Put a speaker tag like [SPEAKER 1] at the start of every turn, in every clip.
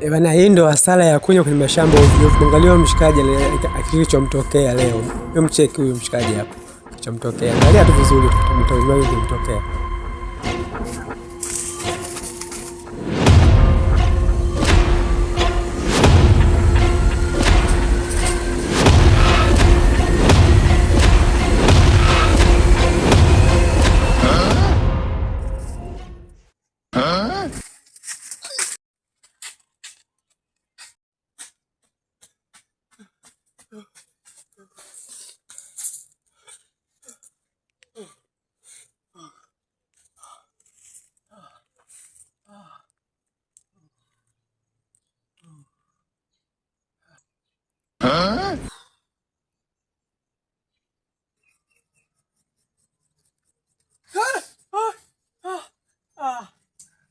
[SPEAKER 1] Bana, hii ndo hasara ya kunywa kwenye mashamba ovyo. Angalia mshikaji kilichomtokea leo. Hebu mcheki huyo mshikaji hapo. Kilichomtokea. Angalia tu vizuri kilichomtokea.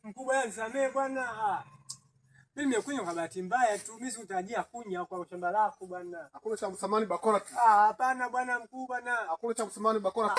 [SPEAKER 1] Mkubwa, nisamehe bwana. Mimi nimekunywa kwa bahati mbaya tu. Mimi sikutarajia kunywa kwa shamba lako bwana.
[SPEAKER 2] Hakuna cha kusamani bakora tu.
[SPEAKER 1] Hapana bwana mkubwa bwana.
[SPEAKER 2] Hakuna cha kusamani bakora.